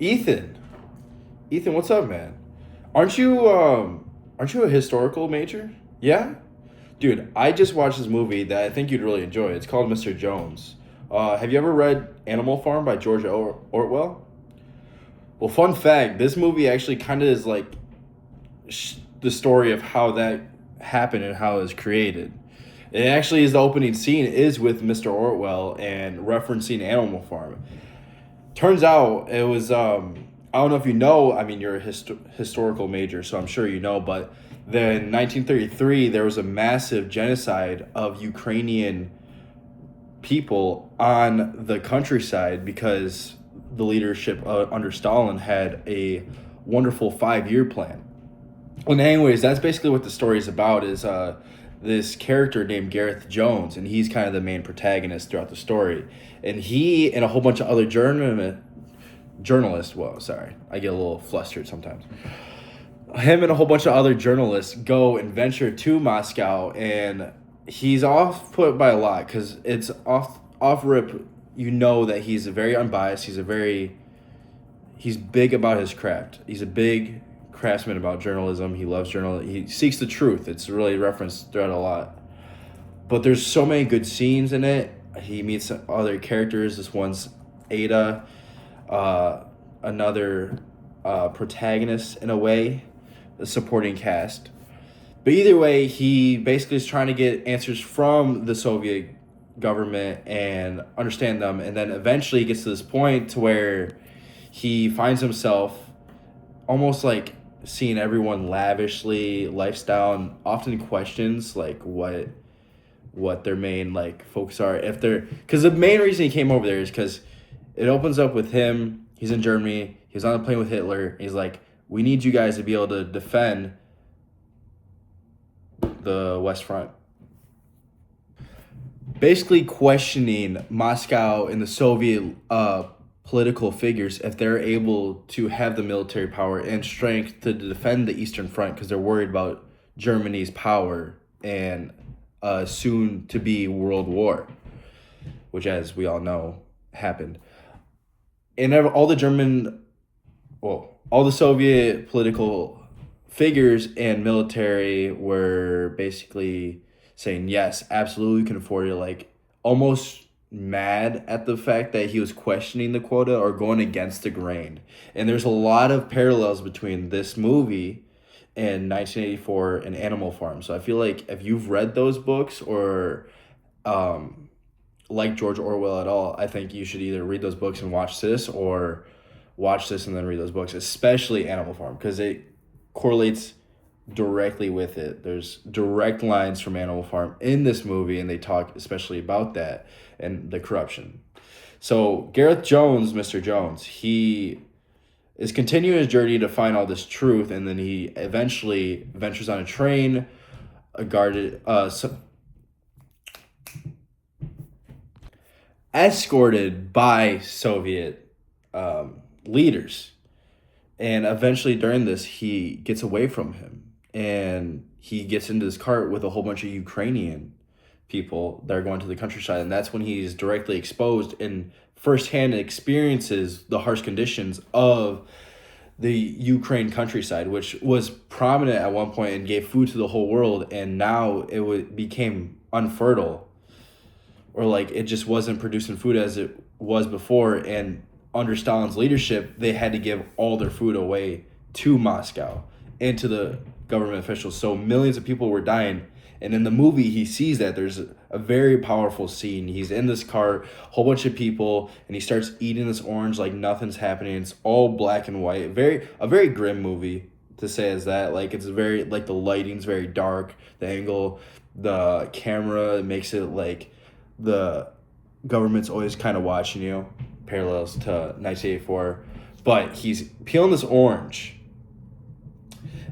Ethan. Ethan, what's up, man? Aren't you a historical major? Yeah? Dude, I just watched this movie that I think you'd really enjoy. It's called Mr. Jones. Have you ever read Animal Farm by George Orwell? Well, fun fact, this movie actually kind of is like the story of how that happened and how it was created. It actually is the opening scene is with Mr. Orwell and referencing Animal Farm. Turns out it was I don't know if you know, I mean you're a historical major, so I'm sure you know, but then in 1933 there was a massive genocide of Ukrainian people on the countryside because the leadership under Stalin had a wonderful 5-year plan. And anyways, that's basically what the story is about. Is this character named Gareth Jones, and he's kind of the main protagonist throughout the story. And he and a whole bunch of other journalists. Well, sorry, I get a little flustered sometimes. Him and a whole bunch of other journalists go and venture to Moscow, and he's off put by a lot because it's off rip. You know that he's a very unbiased. He's big about his craft. He's a big craftsman about journalism. He loves journalism. He seeks the truth. It's really referenced throughout a lot. But there's so many good scenes in it. He meets other characters. This one's Ada, another protagonist in a way, the supporting cast. But either way, he basically is trying to get answers from the Soviet government and understand them. And then eventually he gets to this point to where he finds himself almost like seeing everyone lavishly lifestyle and often questions like what their main like focus are if they're because the main reason he came over there is because it opens up with him. He's in Germany. He's on a plane with Hitler. And he's like, we need you guys to be able to defend the West Front. Basically questioning Moscow and the Soviet political figures if they're able to have the military power and strength to defend the Eastern Front because they're worried about Germany's power and soon to be World War, which, as we all know, happened. And all the Soviet political figures and military were basically saying, yes, absolutely, we can afford it, like almost mad at the fact that he was questioning the quota or going against the grain. And there's a lot of parallels between this movie and 1984 and Animal Farm. So I feel like if you've read those books or like George Orwell at all, I think you should either read those books and watch this or watch this and then read those books, especially Animal Farm, because it correlates directly with it. There's direct lines from Animal Farm in this movie, and they talk especially about that and the corruption. So Gareth Jones, Mr. Jones, he is continuing his journey to find all this truth, and then he eventually ventures on a train, escorted by Soviet leaders. And eventually during this, he gets away from him and he gets into this cart with a whole bunch of Ukrainian people that are going to the countryside. And that's when he's directly exposed and firsthand experiences the harsh conditions of the Ukraine countryside, which was prominent at one point and gave food to the whole world. And now became unfertile, or like it just wasn't producing food as it was before. And under Stalin's leadership, they had to give all their food away to Moscow and to the government officials. So millions of people were dying. And in the movie, he sees that there's a very powerful scene. He's in this car, whole bunch of people, and he starts eating this orange like nothing's happening. It's all black and white. A very grim movie to say as that. Like it's very like the lighting's very dark, the angle, the camera makes it like the government's always kind of watching you. Parallels to 1984, but he's peeling this orange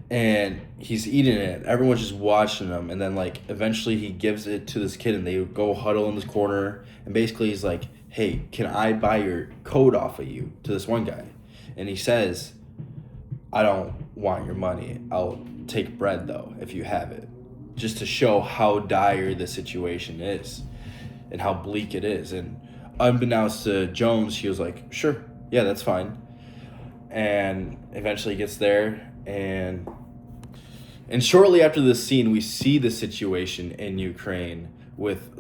and he's eating it. Everyone's just watching him, and then like eventually he gives it to this kid, and they go huddle in this corner, and basically he's like, "Hey, can I buy your coat off of you?" to this one guy, and he says, "I don't want your money. I'll take bread though if you have it," just to show how dire the situation is and how bleak it is. And unbeknownst to Jones, he was like, sure, yeah, that's fine. and eventually gets there. And shortly after this scene, we see the situation in Ukraine with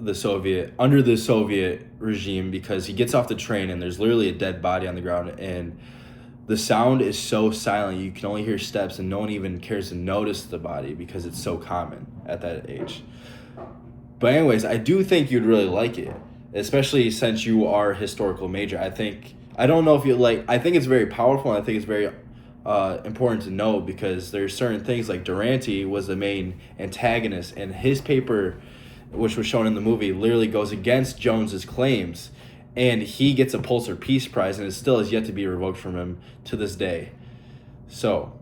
under the Soviet regime, because he gets off the train and there's literally a dead body on the ground, and the sound is so silent you can only hear steps, and no one even cares to notice the body because it's so common at that age. But anyways, I do think you'd really like it, especially since you are a historical major. I don't know if you like. I think it's very powerful, and I think it's very important to know, because there's certain things like Durante was the main antagonist, and his paper, which was shown in the movie, literally goes against Jones's claims, and he gets a Pulitzer Peace Prize, and it still is yet to be revoked from him to this day. So,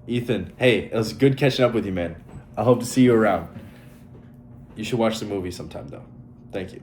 Ethan, hey, it was good catching up with you, man. I hope to see you around. You should watch the movie sometime, though. Thank you.